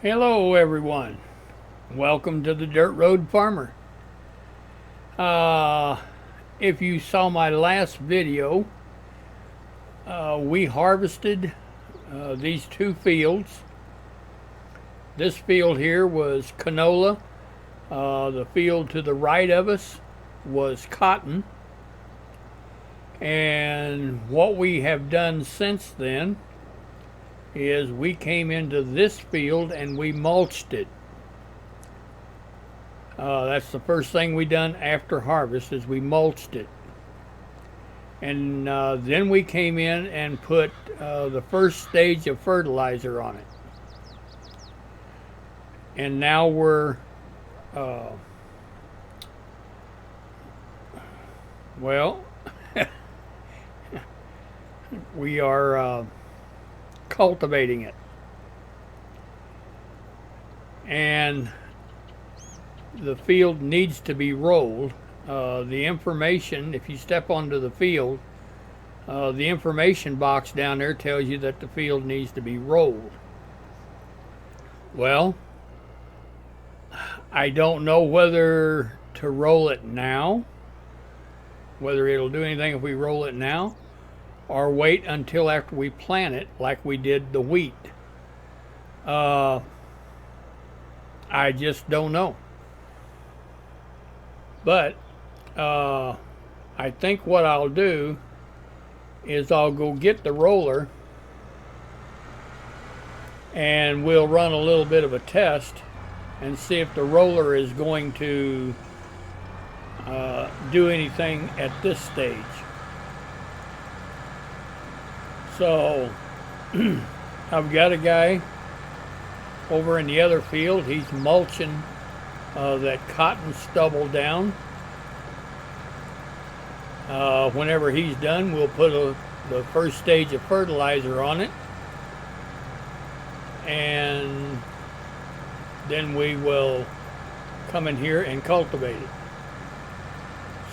Hello everyone, welcome to the Dirt Road Farmer. If you saw my last video, we harvested these two fields. This field here was canola. The field to the right of us was cotton. And what we have done since then is we came into this field and we mulched it. That's the first thing we done after harvest is we mulched it. And then we came in and put the first stage of fertilizer on it. And now we're, we are cultivating it. And the field needs to be rolled. The information, if you step onto the field, the information box down there tells you that the field needs to be rolled. Well, I don't know whether to roll it now, whether it'll do anything if we roll it now, or wait until after we plant it like we did the wheat. I just don't know. But I think what I'll do is I'll go get the roller and we'll run a little bit of a test and see if the roller is going to do anything at this stage. So I've got a guy over in the other field. He's mulching that cotton stubble down. Whenever he's done, we'll put the first stage of fertilizer on it, and then we will come in here and cultivate it.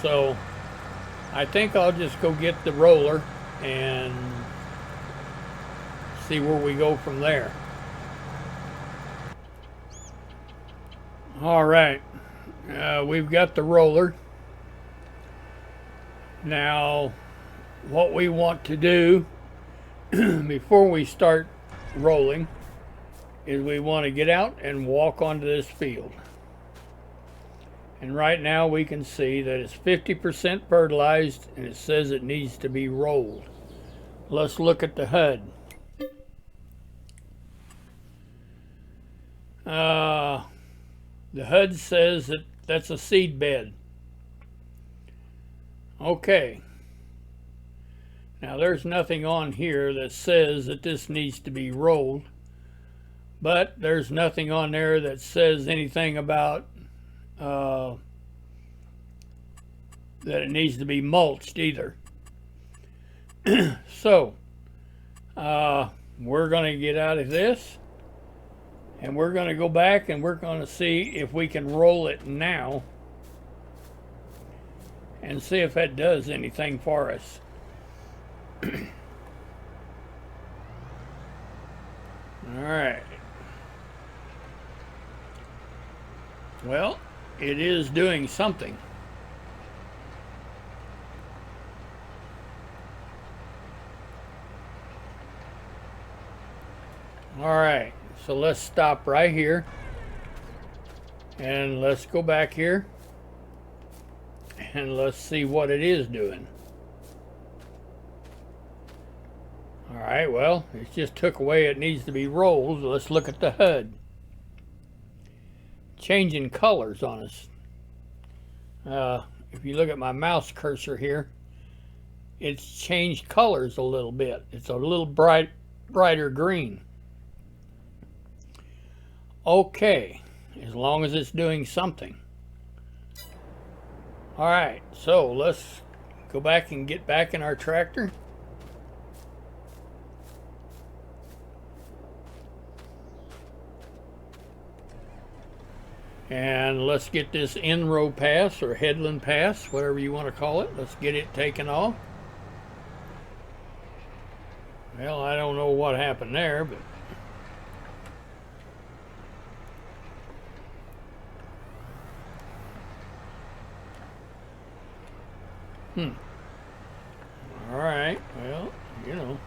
So I think I'll just go get the roller and see where we go from there. All right, we've got the roller. Now, what we want to do before we start rolling is we want to get out and walk onto this field. And right now we can see that it's 50% fertilized and it says it needs to be rolled. Let's look at the HUD. The HUD says that that's a seed bed. Okay. Now there's nothing on here that says that this needs to be rolled, but there's nothing on there that says anything about that it needs to be mulched either. So we're going to get out of this and we're going to go back and we're going to see if we can roll it now and see if that does anything for us. All right. Well, it is doing something. All right, so let's stop right here and let's go back here and let's see what it is doing. All right, well, it just took away it needs to be rolled. Let's look at the HUD. Changing colors on us. If you look at my mouse cursor here, it's changed colors a little bit. It's a little brighter green. Okay, as long as it's doing something. All right, so let's go back and get back in our tractor. And let's get this in-row pass or headland pass, whatever you want to call it. Let's get it taken off. Well, I don't know what happened there, but All right. Well, you know.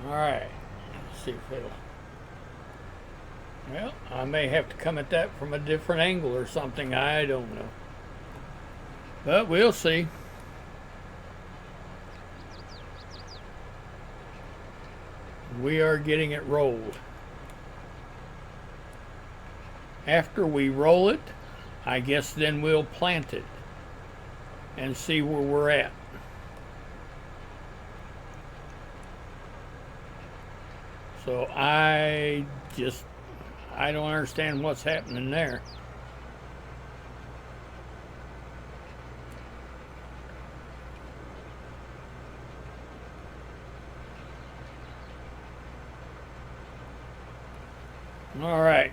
All right. Let's see if it'll. Well, I may have to come at that from a different angle or something. I don't know. But we'll see. We are getting it rolled. After we roll it, I guess then we'll plant it and see where we're at. So I don't understand what's happening there. All right.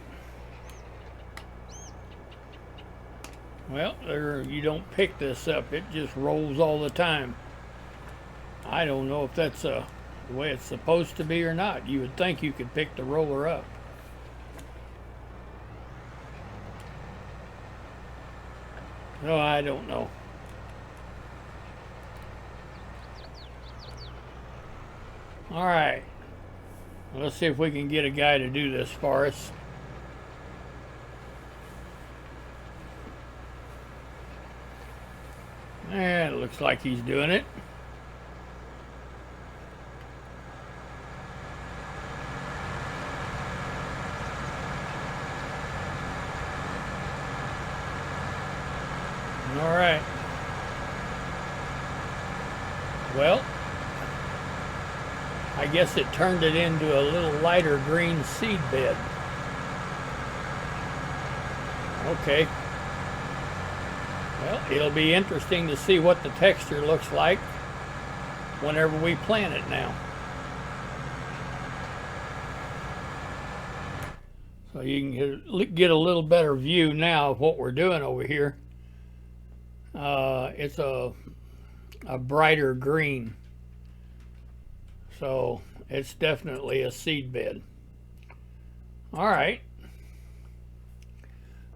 Well, you don't pick this up. It just rolls all the time. I don't know if that's the way it's supposed to be or not. You would think you could pick the roller up. No, I don't know. All right. Let's see if we can get a guy to do this for us. And it looks like he's doing it. All right. Well, I guess it turned it into a little lighter green seed bed. Okay. Well, it'll be interesting to see what the texture looks like whenever we plant it now. So you can get a little better view now of what we're doing over here. It's a brighter green. So it's definitely a seed bed. All right.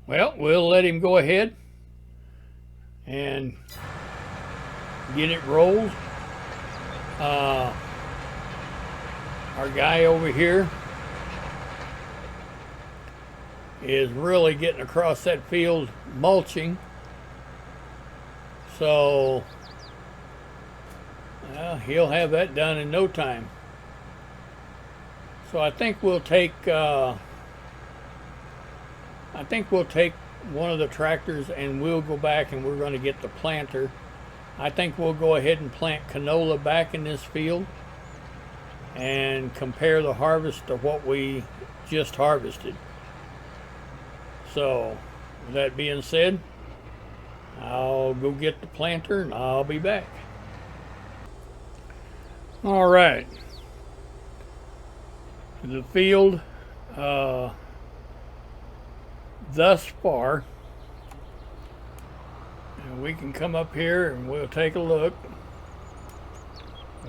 Well, we'll let him go ahead and get it rolled. Our guy over here is really getting across that field mulching. So he'll have that done in no time. So I think we'll take one of the tractors and we'll go back and we're going to get the planter. I think we'll go ahead and plant canola back in this field and compare the harvest to what we just harvested. So with that being said, I'll go get the planter and I'll be back. All right. The field thus far, and we can come up here and we'll take a look.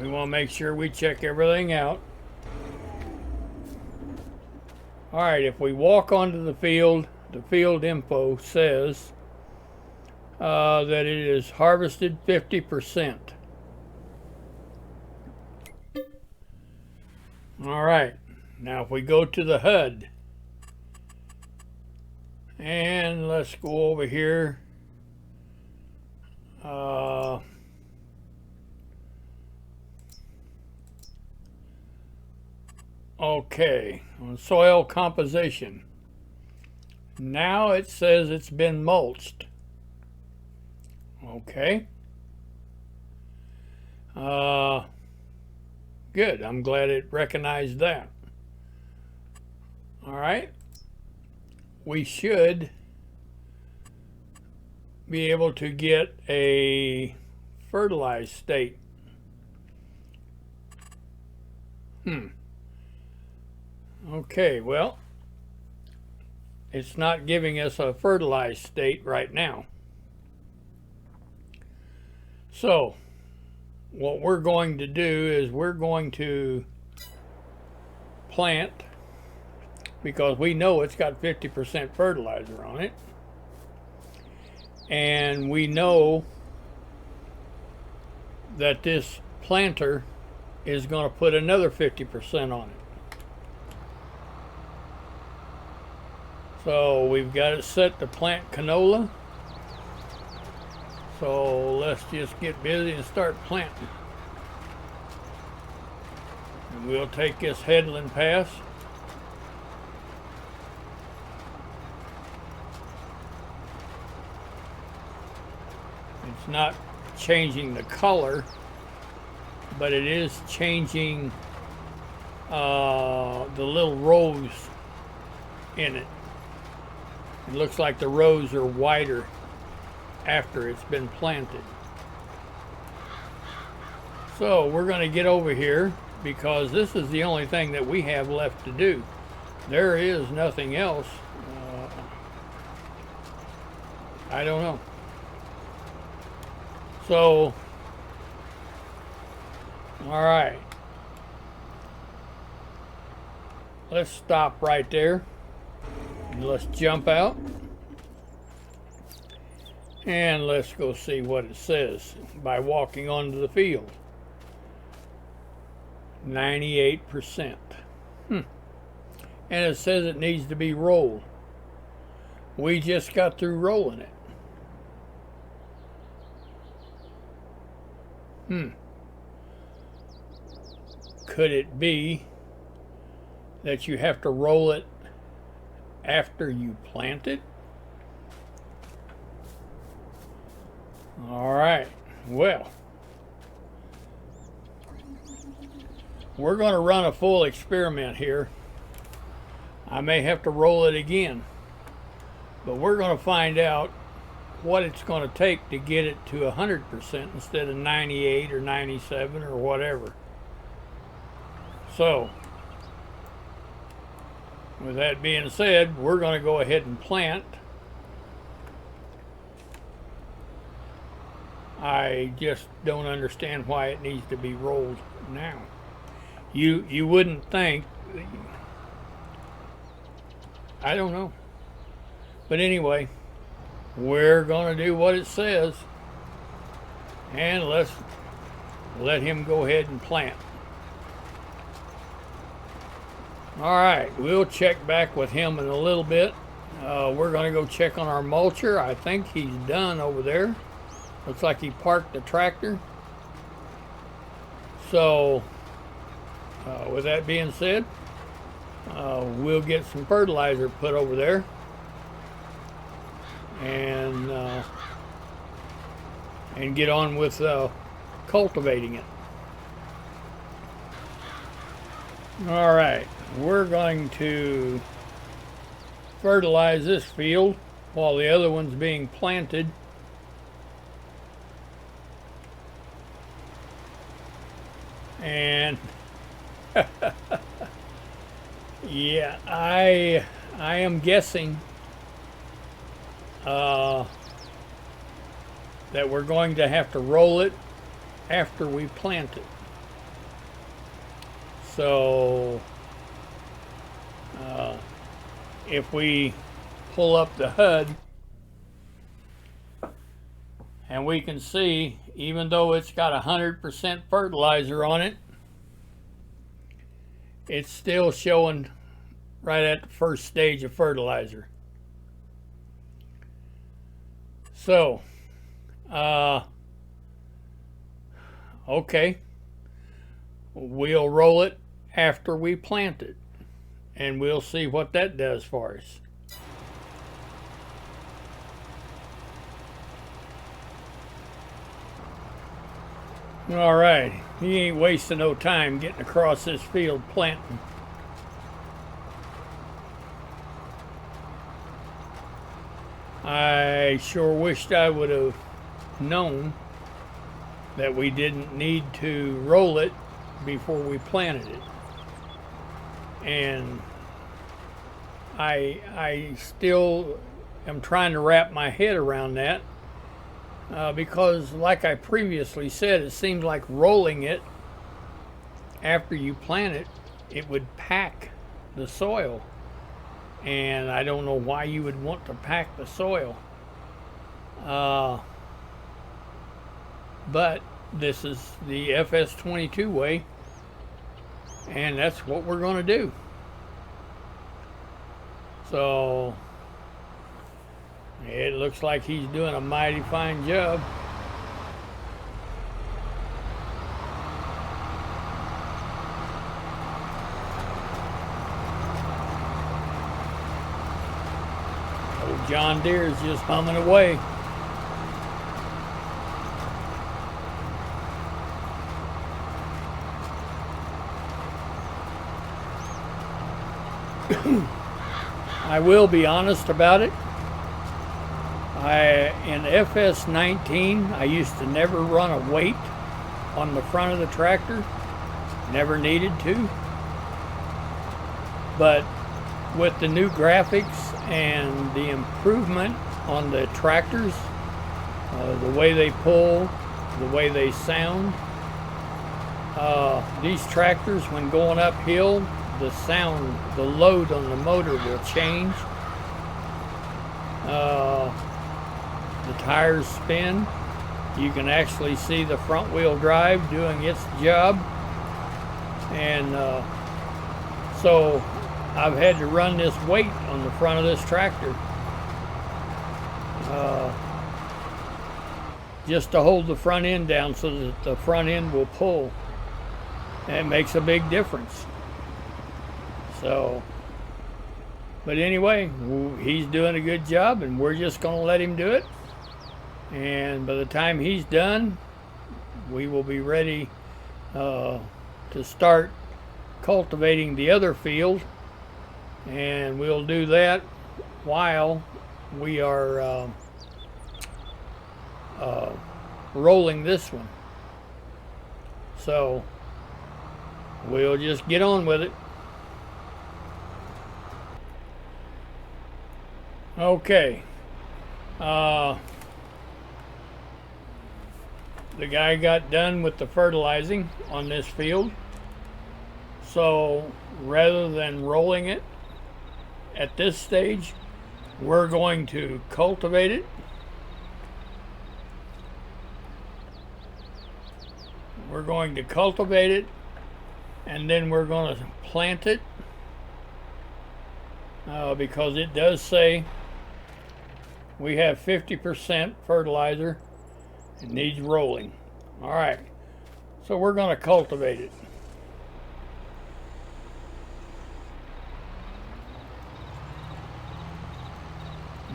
We want to make sure we check everything out. All right, if we walk onto the field info says that it is harvested 50%. All right, now if we go to the HUD and let's go over here. Okay, on soil composition. Now it says it's been mulched. Okay. Good. I'm glad it recognized that. All right. We should be able to get a fertilized state. Okay, well, it's not giving us a fertilized state right now. So what we're going to do is we're going to plant, because we know it's got 50% fertilizer on it. And we know that this planter is going to put another 50% on it. So we've got it set to plant canola. So let's just get busy and start planting. And we'll take this headland pass. It's not changing the color, but it is changing the little rows in it. It looks like the rows are wider after it's been planted. So we're going to get over here because this is the only thing that we have left to do. There is nothing else. I don't know. So, all right. Let's stop right there. Let's jump out. And let's go see what it says by walking onto the field. 98%. And it says it needs to be rolled. We just got through rolling it. Could it be that you have to roll it after you plant it? All right, well, we're going to run a full experiment here. I may have to roll it again, but we're going to find out what it's going to take to get it to 100% instead of 98 or 97 or whatever. So, with that being said, we're going to go ahead and plant. I just don't understand why it needs to be rolled now. You wouldn't think. I don't know. But anyway, we're going to do what it says. And let's let him go ahead and plant. All right, we'll check back with him in a little bit. We're going to go check on our mulcher. I think he's done over there. Looks like he parked the tractor. So, with that being said, we'll get some fertilizer put over there. And get on with cultivating it. All right, we're going to fertilize this field while the other one's being planted. And yeah, I am guessing that we're going to have to roll it after we plant it. So if we pull up the HUD, and we can see, even though it's got 100% fertilizer on it, it's still showing right at the first stage of fertilizer. So, okay, we'll roll it after we plant it, and we'll see what that does for us. All right, he ain't wasting no time getting across this field planting. I sure wished I would have known that we didn't need to roll it before we planted it. And I still am trying to wrap my head around that. Because like I previously said, it seems like rolling it after you plant it, it would pack the soil. And I don't know why you would want to pack the soil. Uh, but this is the FS22 way, and that's what we're going to do. So it looks like he's doing a mighty fine job. Old John Deere is just humming away. I will be honest about it. In FS19, I used to never run a weight on the front of the tractor. Never needed to. But with the new graphics and the improvement on the tractors, the way they pull, the way they sound, these tractors, when going uphill, the sound, the load on the motor will change. The tires spin. You can actually see the front wheel drive doing its job. And so I've had to run this weight on the front of this tractor just to hold the front end down so that the front end will pull. And it makes a big difference. So, but anyway, he's doing a good job, and we're just going to let him do it. And by the time he's done, we will be ready to start cultivating the other field, and we'll do that while we are rolling this one. So we'll just get on with it. Okay. The guy got done with the fertilizing on this field. So rather than rolling it at this stage, we're going to cultivate it. We're going to cultivate it, and then we're going to plant it, because it does say we have 50% fertilizer. It needs rolling. All right, so we're going to cultivate it.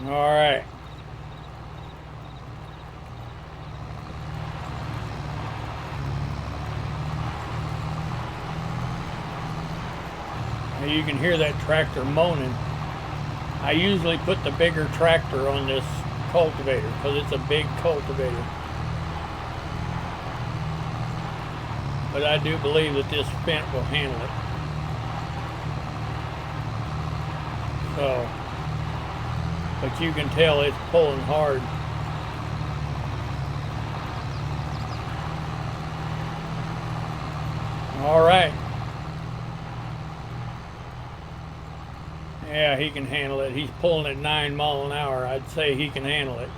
All right. Now you can hear that tractor moaning. I usually put the bigger tractor on this cultivator because it's a big cultivator. But I do believe that this Fendt will handle it. So, but you can tell it's pulling hard. All right. Yeah, he can handle it. He's pulling at 9 miles an hour. I'd say he can handle it.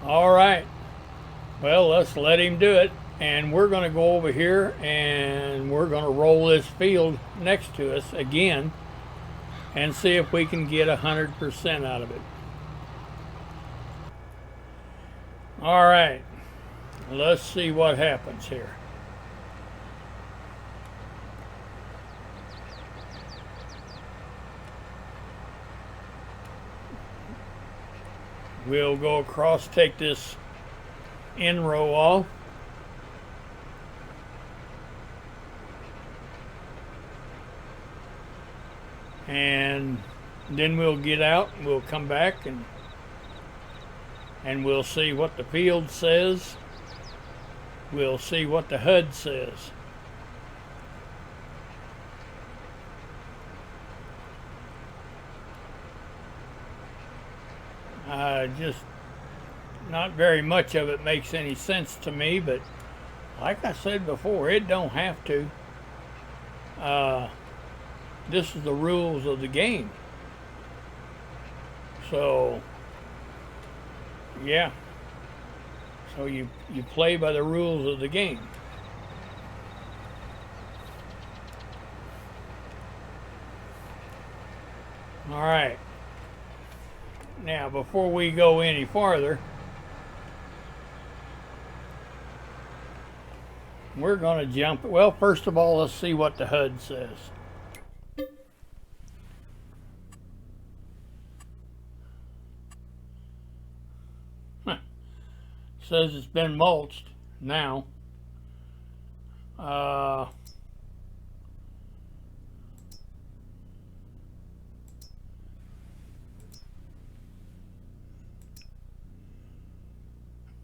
All right. Well, let's let him do it. And we're going to go over here and we're going to roll this field next to us again and see if we can get 100% out of it. All right. Let's see what happens here. We'll go across, take this end row off. And then we'll get out and we'll come back and we'll see what the field says. We'll see what the HUD says. Just not very much of it makes any sense to me, but like I said before, it don't have to. This is the rules of the game. So Yeah. So you play by the rules of the game. All right. Now, before we go any farther, we're going to jump. Well, first of all, let's see what the HUD says. Huh. Says it's been mulched now.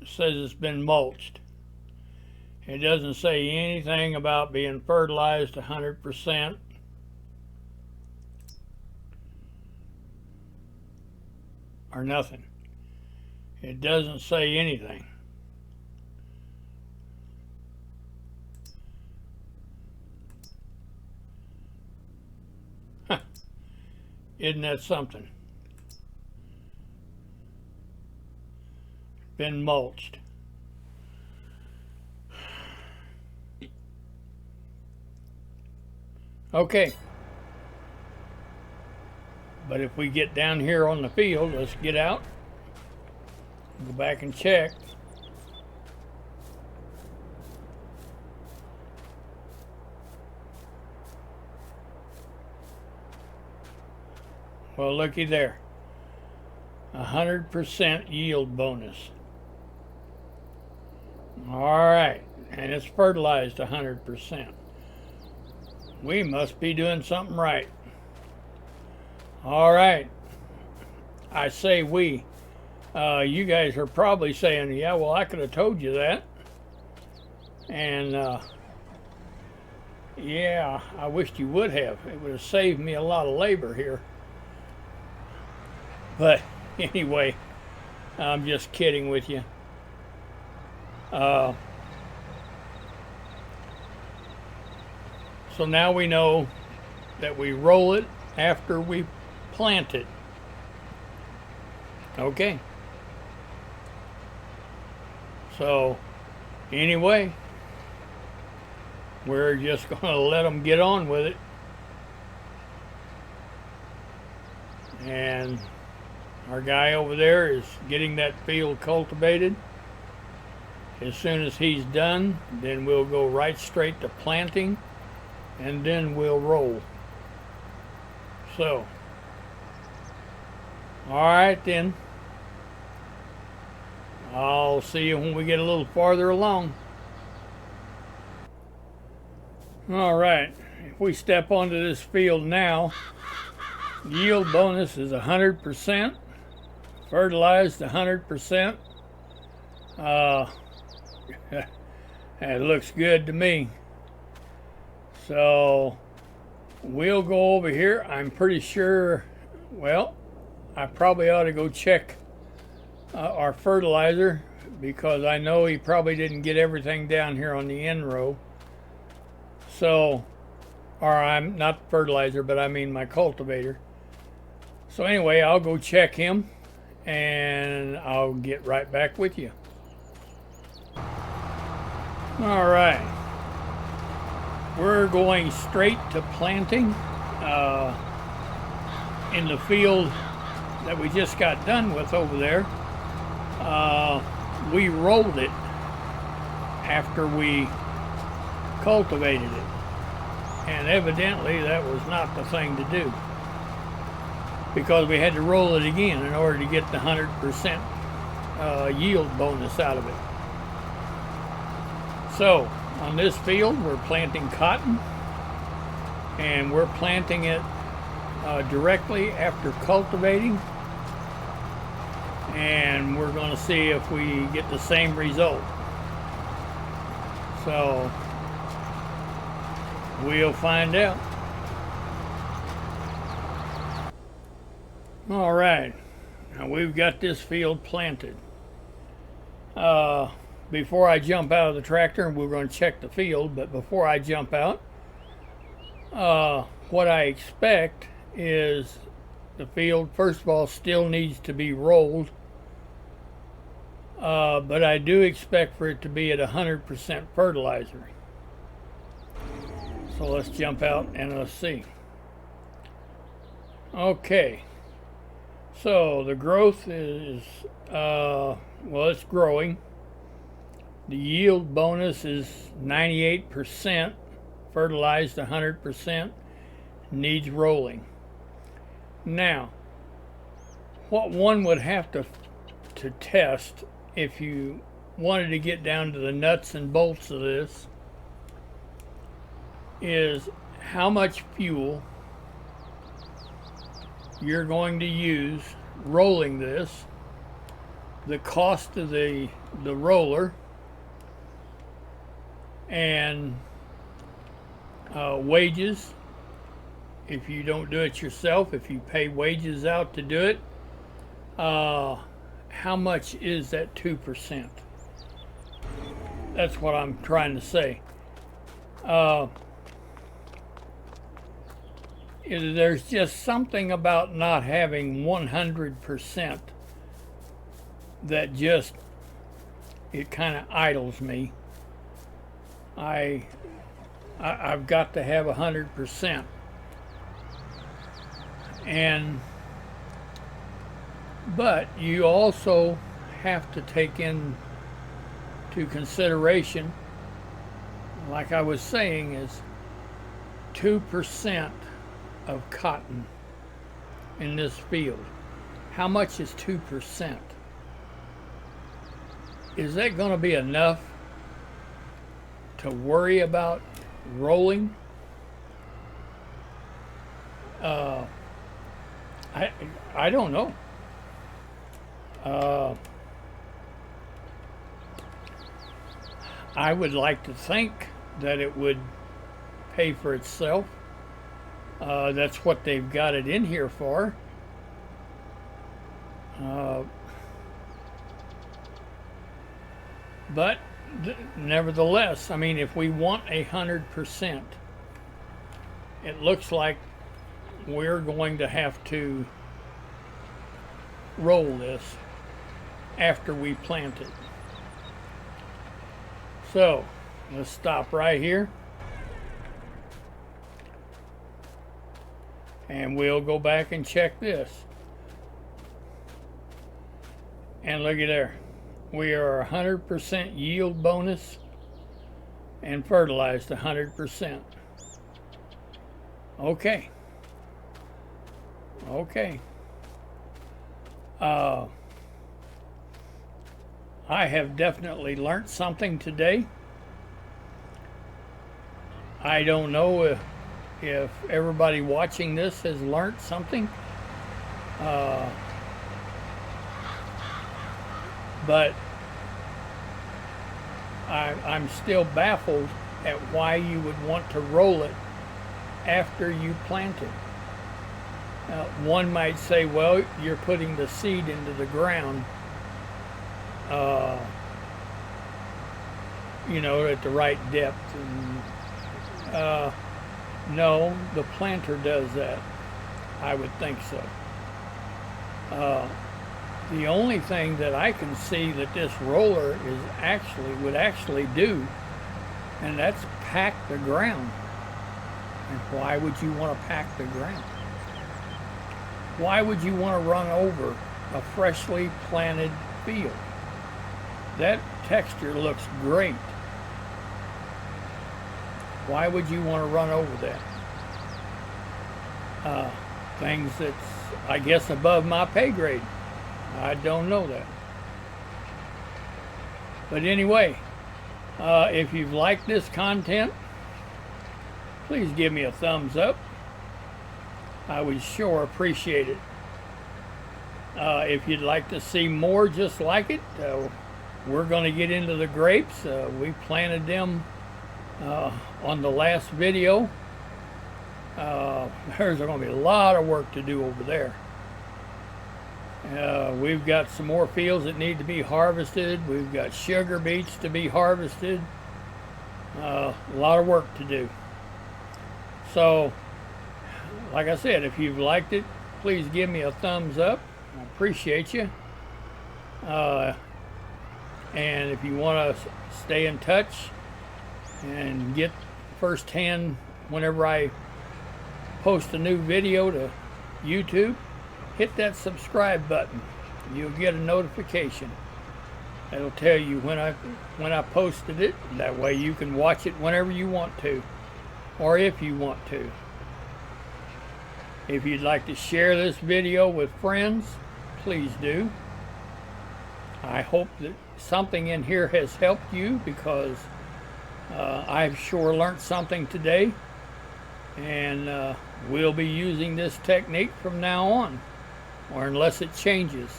Says it's been mulched. It doesn't say anything about being fertilized 100%. Or nothing. It doesn't say anything. Huh. Isn't that something? Been mulched. Okay. But if we get down here on the field, let's get out, go back and check. Well, looky there. 100% yield bonus. All right, and it's fertilized 100%. We must be doing something right. All right, I say we. You guys are probably saying, yeah, well, I could have told you that. And yeah, I wished you would have. It would have saved me a lot of labor here. But anyway, I'm just kidding with you. So now we know that we roll it after we plant it. Okay. So anyway, we're just going to let them get on with it. And our guy over there is getting that field cultivated. As soon as he's done, then we'll go right straight to planting, and then we'll roll. So, all right then. I'll see you when we get a little farther along. All right, if we step onto this field now, yield bonus is 100%, fertilized 100%. It looks good to me. So we'll go over here. I'm pretty sure, well, I probably ought to go check our fertilizer, because I know he probably didn't get everything down here on the end row. So, or I'm not fertilizer, but I mean my cultivator. So anyway, I'll go check him, and I'll get right back with you. All right, we're going straight to planting in the field that we just got done with over there. We rolled it after we cultivated it, and evidently that was not the thing to do, because we had to roll it again in order to get the 100% yield bonus out of it. So on this field we're planting cotton, and we're planting it directly after cultivating, and we're going to see if we get the same result. So we'll find out. All right, now we've got this field planted. Before I jump out of the tractor, we're going to check the field, but before I jump out, what I expect is the field, first of all, still needs to be rolled but I do expect for it to be at 100% fertilizer. So let's jump out and let's see. Okay, so the growth is, well, it's growing. The yield bonus is 98%, fertilized 100%, needs rolling. Now, what one would have to test if you wanted to get down to the nuts and bolts of this is how much fuel you're going to use rolling this, the cost of the roller, and wages. If you don't do it yourself, if you pay wages out to do it, how much is that 2%? That's what I'm trying to say. There's just something about not having 100% that just, it kind of idles me. I've got to have 100%. But you also have to take into consideration, like I was saying, is 2% of cotton in this field. How much is 2%? Is that going to be enough to worry about rolling? I don't know. I would like to think that it would pay for itself. That's what they've got it in here for. But nevertheless, I mean, if we want 100%, it looks like we're going to have to roll this after we plant it. So let's stop right here and we'll go back and check this. And look at there, we are 100% yield bonus and fertilized 100%. Okay. I have definitely learned something today. I don't know if everybody watching this has learned something. But I'm still baffled at why you would want to roll it after you plant it. One might say, well, you're putting the seed into the ground, you know, at the right depth. And, no, the planter does that. I would think so. The only thing that I can see that this roller would actually do, and that's pack the ground. And why would you want to pack the ground? Why would you want to run over a freshly planted field? That texture looks great. Why would you want to run over that? Things that's, I guess, above my pay grade. I don't know that. But anyway, if you've liked this content, please give me a thumbs up. I would sure appreciate it. If you'd like to see more just like it, we're going to get into the grapes. We planted them on the last video. There's going to be a lot of work to do over there. We've got some more fields that need to be harvested. We've got sugar beets to be harvested. A lot of work to do. So, like I said, if you've liked it, please give me a thumbs up. I appreciate you. And if you want to stay in touch and get firsthand whenever I post a new video to YouTube, hit that subscribe button. You'll get a notification. It'll tell you when I posted it. That way you can watch it whenever you want to, or if you want to. If you'd like to share this video with friends, please do. I hope that something in here has helped you, because I've sure learned something today, and we'll be using this technique from now on, or unless it changes.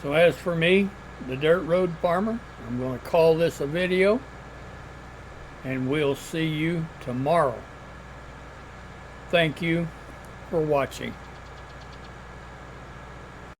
So as for me, the Dirt Road Farmer, I'm going to call this a video, and we'll see you tomorrow. Thank you for watching.